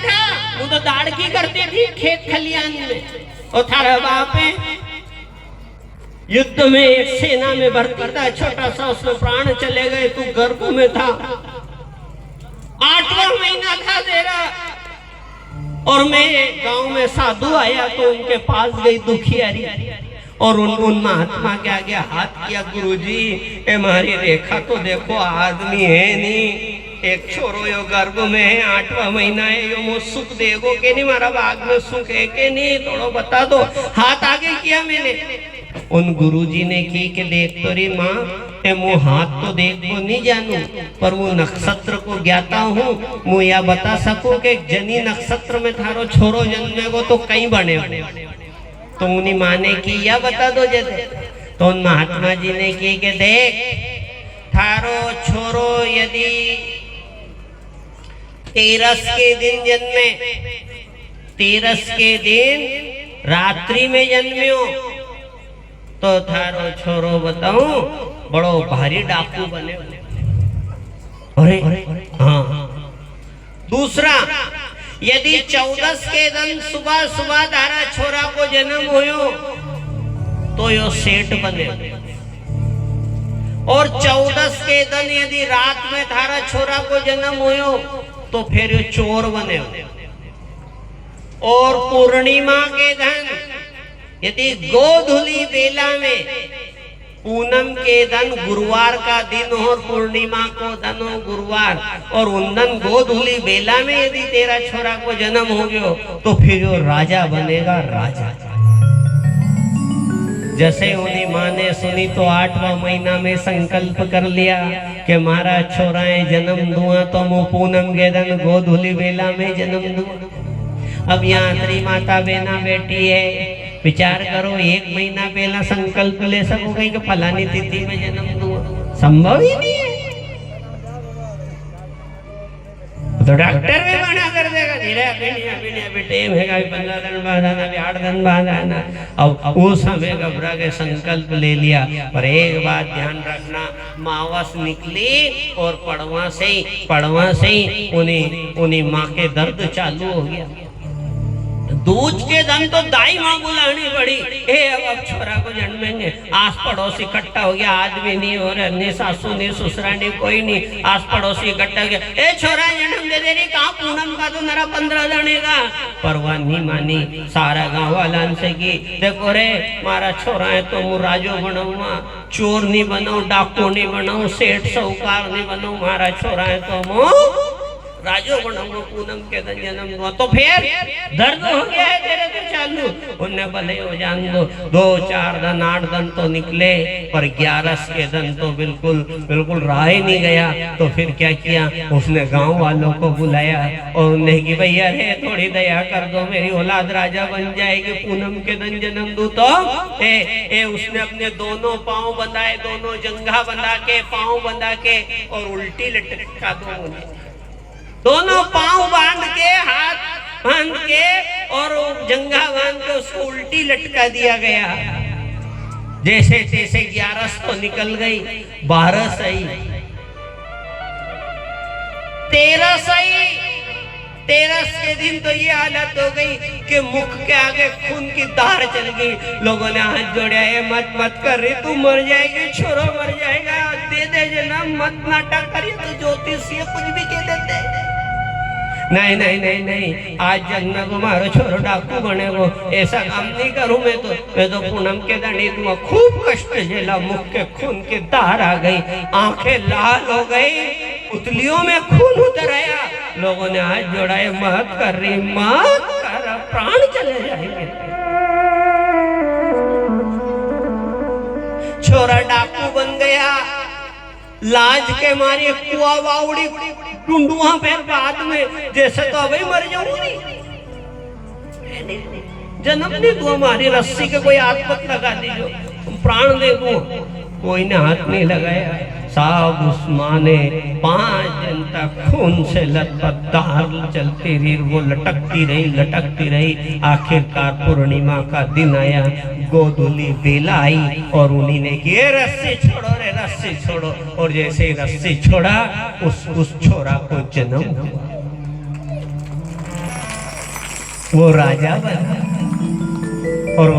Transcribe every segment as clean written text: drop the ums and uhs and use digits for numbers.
था, वो तो दाड़की करती थी खेत खलियान में। और थारा बाप है युद्ध में एक सेना में भर्ती था, छोटा सा, उसमें प्राण चले गए, तू गर्भ में था, 8वां महीना था तेरा। और मैं गांव में साधु आया तो उनके पास गई दुखियारी, और उन महात्मा के आगे हाथ किया, गुरुजी हमारी रेखा तो देखो, आदमी है नहीं, एक छोरो यो गर्भ में है, 8वां महीना है, यो मो सुख देगो के नहीं, मारा बाग में सुख है के नहीं, थोड़ा बता दो। हाथ आगे किया मैंने, उन गुरुजी ने की के देख तो री माँ, मु हाथ तो देख को नहीं जानू, पर वो नक्षत्र को ज्ञाता हूँ, मु या बता सकूं कि जनी नक्षत्र में थारो छोरो जन्मे को तो कहीं बने, तो उन्हीं माँ ने की या बता दो जैसे। तो उन महात्मा जी ने की के देख थारो छोरो यदि 13 के दिन जन्मे, 13 के दिन रात्रि में जन्मियो, तो थारो छोरो बताऊं बड़ो भारी डाकू बने। अरे हाँ। दूसरा, यदि 14 के दिन सुबह सुबह धारा छोरा को जन्म होयो तो यो सेठ बने, और 14 के दिन यदि रात में थारा छोरा को जन्म होयो तो फिर यो चोर बने। और पूर्णिमा के दिन यदि गोधुली बेला में, पूनम के दिन गुरुवार का दिन हो और पूर्णिमा को दिन हो गुरुवार, और उन दिन गोधुली बेला में यदि तेरा छोरा को जन्म हो गयो तो फिर वो राजा बनेगा, राजा। जैसे उन्हीं माँ ने सुनी तो 8वां महीना में संकल्प कर लिया कि मारा छोराएं जन्म दूंगा तो मु पूनम के दिन गोधुली बेला में जन्म दूंगा। अब यहाँ तेरी माता बहना बेटी है, विचार करो, 1 महीना पहला संकल्प ले सकोगे कि फलानी तिथि में जन्म दूंगा, संभव ही नहीं है। तो डॉक्टर भी मना कर देगा, धीरे अभी टाइम है, 15 दिन बाद आना, 8 दिन बाद आना। अब उस समय घबरा के संकल्प ले लिया। पर एक बात ध्यान रखना, मावस निकली और पड़वा से ही उन्हीं माँ के दर्द चालू हो गया। दूज के दिन तो दाई माँ बुलानी पड़ी, अब छोरा को जन्मेंगे। आस पड़ोसी इकट्ठा हो गया, आदमी नहीं हो रहा, नहीं सासू नहीं ससुरा नहीं, कोई नहीं, आस पड़ोसी इकट्ठा हो गया, छोरा जन्म दे दे रही, कहाँ पूनम का तो मेरा 15 जने का। परवाह नहीं मानी, सारा गाँव वाला से की, देखो रे मारा छोरा है तो मु राजो बनाऊंगा, चोर नहीं बनाऊ, डाकू नहीं बनाऊ, सेठ साहूकार नहीं बनाऊ, मारा छोरा है तो मु राजो बनाऊंगा, पूनम के दिन जन्म दूंगा। तो फिर दर्द हो गया है तेरे तो चालू, उन्हें भले हो जान दो। 2, 4 दिन 8 दिन तो निकले, पर 11 के दिन तो बिल्कुल राह ही नहीं गया। तो फिर क्या किया, उसने गांव वालों को बुलाया और उन्हें कि भैया रे थोड़ी दया कर दो, मेरी औलाद राजा बन जाएगी, पूनम के दिन जन्म दूं। तो उसने अपने दोनों पाँव बंधाए, दोनों जंघा बंधा के, पाँव बंधा के, और उल्टी लटका दोनों पांव बांध के, हाथ बांध के और जंघा बांध के उसको उल्टी लटका दिया गया। जैसे तैसे 11 तो निकल गई, 12 सही, 13 सही। 13 के दिन तो ये हालत हो गई कि मुख के आगे खून की धार चल गई। लोगों ने हाथ जोड़ा, है मत कर रही, तू मर जाएगी, छोरो मर जाएगा, दे दे जन्म, मत नाटक करिए। तो ज्योतिष ये कुछ भी कह देते, नहीं, आज जन्म को मारो छोरो डाकू बनेगो, ऐसा काम नहीं करूं मैं तो पूनम के दंडी दूंगा। खूब कष्ट झेला, मुख के खून की धार आ गई, आंखें लाल हो गई, पुतलियों में खून उतर आया। लोगों ने हाथ जोड़ाए, मत कर रही, मत कर, प्राण चले जाएंगे। छोरा डाकू बन गया, लाज के मारे कुआ बावड़ी टुंडुआ पे बाद में, जैसे तो अभी मर जाऊंगी, जन्म नहीं दूं, हमारी रस्सी के कोई हाथ मत लगा दीजो, प्राण दे दूं। कोई ने हाथ नहीं लगाया। साहब उस माँ ने 5 दिन तक खून से लथपथ धार चलती रही, वो लटकती रही। आखिरकार पूर्णिमा का दिन आया, गोधुली बेला आई और उन्हीं ने कि रस्सी छोड़ो रे, रस्सी छोड़ो। और जैसे ही रस्सी छोड़ा, उस छोरा को जन्म हुआ। वो राजा बना और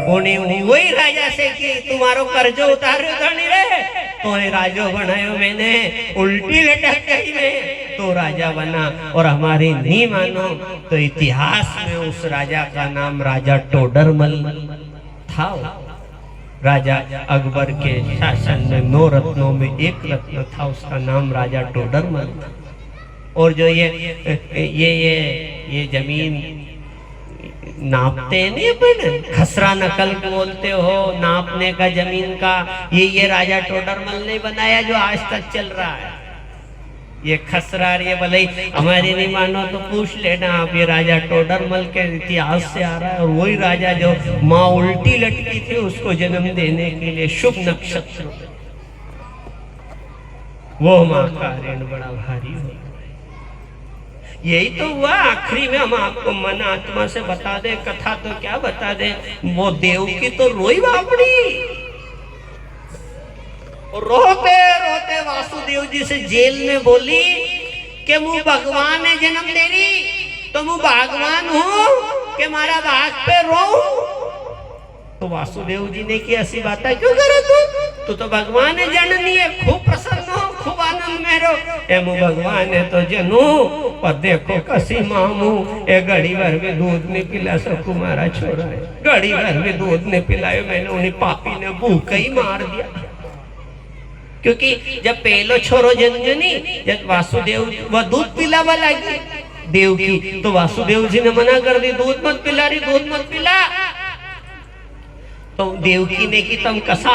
उन्हें वही राजा से कि तुम्हारो कर्जो उतारो धनी रे तो राजो बनायो मैंने उल्टी लटक गई में तो राजा बना। और हमारी नहीं मानो तो इतिहास में उस राजा का नाम राजा टोडरमल था। राजा अकबर के शासन में 9 रत्नों में एक रत्न था, उसका नाम राजा टोडरमल था। और जो ये जमीन नापते नहीं अपन, खसरा नकल बोलते हो नापने का जमीन का, ये राजा टोडरमल ने बनाया जो आज तक चल रहा है। ये खसरा ये भले हमारे नहीं मानो तो पूछ लेना आप, ये राजा टोडरमल के इतिहास से आ रहा है। और वही राजा जो माँ उल्टी लटकी थी उसको जन्म देने के लिए शुभ नक्षत्र, वो माँ का ऋण बड़ा भारी हो। यही तो हुआ आखिरी में। हम आपको मन आत्मा से बता दे, कथा तो क्या बता दे, वो देव की तो रोई बापड़ी। और रोते रोते वासुदेव जी से जेल में बोली कि मुझ भगवान ने जन्म दे रही तो मुझ भगवान हूँ कि मारा बाग पे रो। तो वासुदेव जी ने की ऐसी बात क्यों करे तू तो भगवान है जननी है, खूब प्रसन्न हो, खूब आनंद में रहो। ए मु भगवान है तो जनू और देखो कसी मामू ए घड़ी भर में दूध नहीं पिला सकू मारा छोरा है, घड़ी भर में दूध नहीं पिलायो, मैंने उन्हें पापी ने भूख ही मार दिया। क्योंकि जब पहलो छोरो जन्मनी जब वासुदेव वह दूध पिलावा लगी देव की, तो वासुदेव जी ने मना कर दी दूध मत पिला रही, दूध मत पिला। तो देवकी ने कि तुम कसा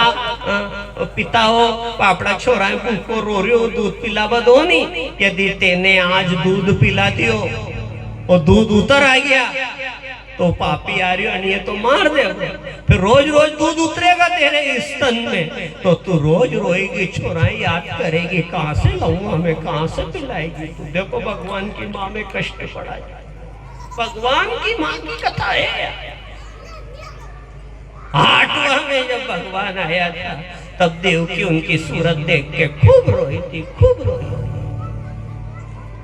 पिता हो, पापड़ा छोरा भूखो रो रहे हो, दूध पिलावा दो नहीं। यदि तेने आज दूध पिला दियो और दूध उतर आ गया तो पापी आ रही है, तो मार दे। फिर रोज रोज दूध उतरेगा तेरे स्तन में तो तू रोज रोएगी, छोरा याद करेगी कहाँ से लाऊं, हमें कहाँ से पिलाएगी। तू देखो भगवान की माँ में कष्ट पड़ा है, भगवान की माँ की कथा है। 8वां में जब भगवान आया था तब देवकी उनकी सूरत देख के खूब रोई थी, खूब रोई।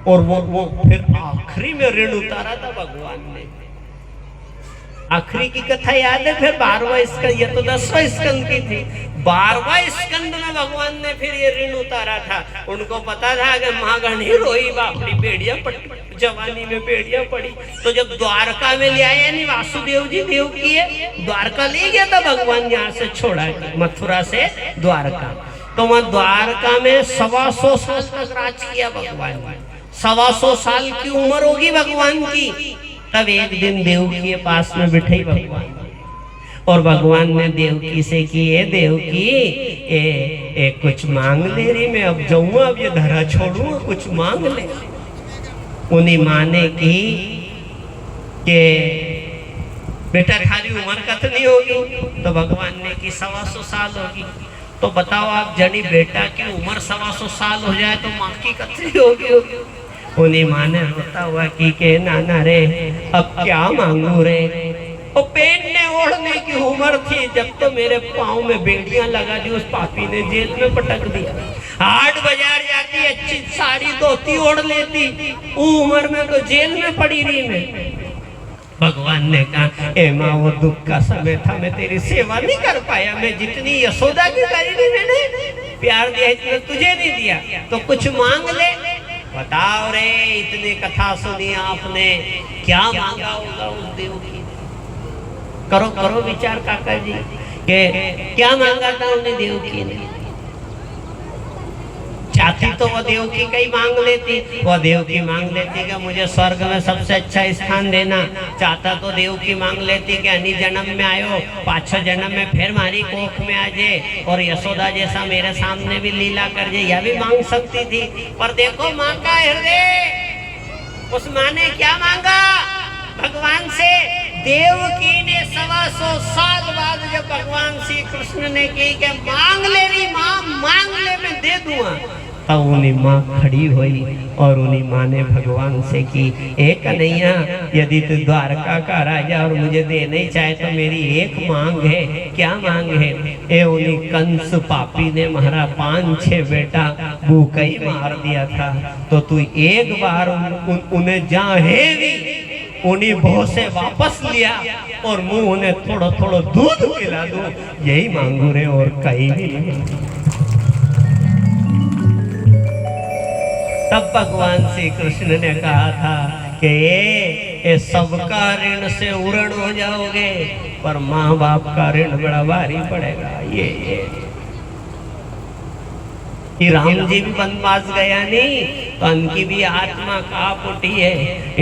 और वो फिर आखिरी में ऋण उतारा था भगवान ने। आखिरी की कथा याद है? फिर 12वां स्कंद, ये तो 10वां स्कंद की थी। 12वां स्कंद में भगवान ने फिर ये ऋण उतारा था। उनको पता था कि माँ गणी रोई बापड़ी, बेड़िया पड़ी, जवानी में बेड़िया पड़ी। तो जब द्वारका में ले आए यानी वासुदेव जी देव की द्वारका ले गया था भगवान, यहाँ से छोड़ा मथुरा से द्वारका। तो वहां द्वारका में 125 साल तक राज किया भगवान। 125 साल की उम्र होगी भगवान की। तब एक दिन देवकी के पास में बिठाई भगवान, और भगवान ने देवकी से कि ये देवकी ए कुछ मांग ले रही, मैं अब जाऊंगा, अब ये धरा छोड़ूंगा, कुछ मांग ले। उन्हीं माँ ने की कि बेटा थारी उम्र कतनी होगी? तो भगवान ने की 125 साल होगी। तो बताओ आप जनी बेटा की उम्र 125 साल हो जाए तो माँ की कतनी होगी? उन्हीं माँ ने रोता हुआ की के नाना रे अब क्या मांगू रे। और पहनने ओढ़ने की उम्र थी जब तो मेरे पाँव में बेड़ियां लगा दी, उस पापी ने जेल में पटक दिया। हाट बाजार जाती अच्छी साड़ी धोती ओढ़ लेती, उम्र में तो जेल में पड़ी रही मैं। भगवान ने कहा ए माँ वो दुख का समय था, मैं तेरी सेवा नहीं कर पाया, मैं जितनी यशोदा की करी थी मैंने प्यार दिया इतना तुझे नहीं दिया, तो कुछ मांग ले। बताओ रे, इतनी कथा सुनी आपने, क्या मांगा होगा उस देवकी ने? करो करो विचार काका जी के क्या मांगा था उन्हें देवकी ने। चाहती तो वो देवकी का ही मांग लेती, वो देवकी मांग लेती कि मुझे स्वर्ग में सबसे अच्छा स्थान देना। चाहता तो देवकी मांग लेती कि अन्य जन्म में आयो, 5-6 जन्म में फिर हमारी कोख में आ जाए और यशोदा जैसा मेरे सामने भी लीला कर जाए, यह भी मांग सकती थी। पर देखो माँ का हृदय, उस माँ ने क्या मांगा भगवान से? देवकी ने 125 साल बाद जब भगवान श्री कृष्ण ने कही कि मांग ले रही माँ, मांग ले मैं दे दूंगा, तब उन्हीं माँ खड़ी हुई और उन्हीं माँ ने भगवान से की एक कन्हैया, यदि तू द्वारका का राजा और मुझे देने चाहे तो मेरी एक मांग है। क्या मांग है? ए उन्हीं कंस पापी ने हमारा 5-6 बेटा भूखा ही मार दिया था, तो तू एक बार उन्हें जाहे भी उन्हीं भों से वापस लिया और मुंह उन्हें थोड़ा थोड़ा दूध पिला दूं, यही मांगू रे और कहीं नहीं। तब भगवान श्री कृष्ण ने कहा था कि ये सबका ऋण से उऋण हो जाओगे, पर माँ बाप का ऋण बड़ा भारी पड़ेगा। ये राम जी भी वनवास गया नहीं तो उनकी भी आत्मा कांप उठी है।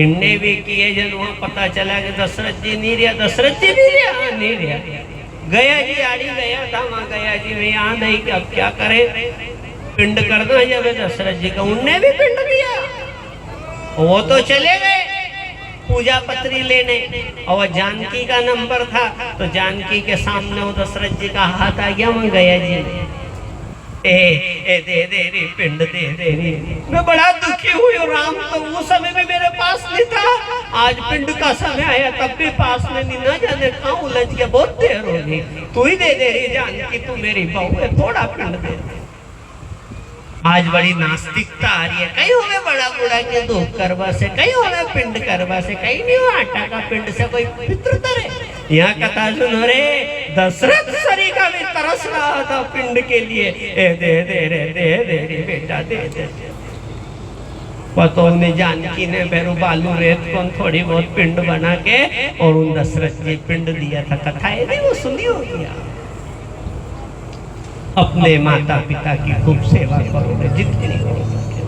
इनने भी किए जन वहां पता चला कि दशरथ जी नहीं रहा, दशरथ जी नहीं रहा, नहीं रहा। गया जी आड़ी गया था, वहां गया जी में यहाँ नहीं कि अब क्या करे, पिंड करना जब दशरथ जी का, उनने भी पिंड दिया। वो तो चले गए पूजा पत्री लेने, और जानकी का नंबर था तो जानकी के सामने वो दशरथ जी का हाथ आ गया, वहां गया जी दे रे पिंड दे रे। मैं बड़ा दुखी हुई, राम तो वो समय में मेरे पास नहीं था, आज पिंड का समय आया तब भी पास में नहीं, ना जाने कहाँ उलझ गया, बहुत देर हो गई, तू ही दे रही जानकी, तू मेरी बहू है, थोड़ा पिंड दे। आज बड़ी नास्तिकता आ रही है, कहीं होवे बड़ा बूढ़ा के दुख करवा से, कहीं होवे पिंड करवा से, कहीं नहीं हो आटा का पिंड से कोई पितृ तरे। यहाँ कथा सुनो रे, दशरथ सरी का भी तरस रहा था पिंड के लिए, दे रे बेटा दे दे। पतो ने जानकी ने बेरू बालू रेत को थोड़ी बहुत पिंड बना के और उन दशरथ जी पिंड दिया था। कथा है नहीं, वो सुनी होगी। अपने माता पिता की खूब सेवा करोगे जितनी हो सके।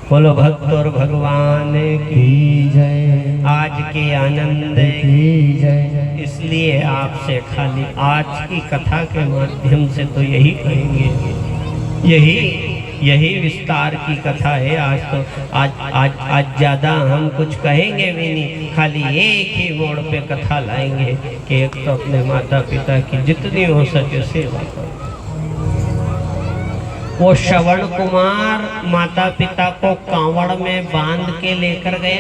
बोलो भक्त और भगवान की जय, आज के आनंद की जय। इसलिए आपसे खाली आज की कथा के माध्यम से तो यही कहेंगे, यही विस्तार की कथा है। आज तो आज ज्यादा हम कुछ कहेंगे भी नहीं, खाली एक ही मोड़ पे कथा लाएंगे कि एक तो अपने माता पिता की जितनी हो सके सेवा करो। वो श्रवण कुमार माता पिता को कांवड़ में बांध के लेकर गए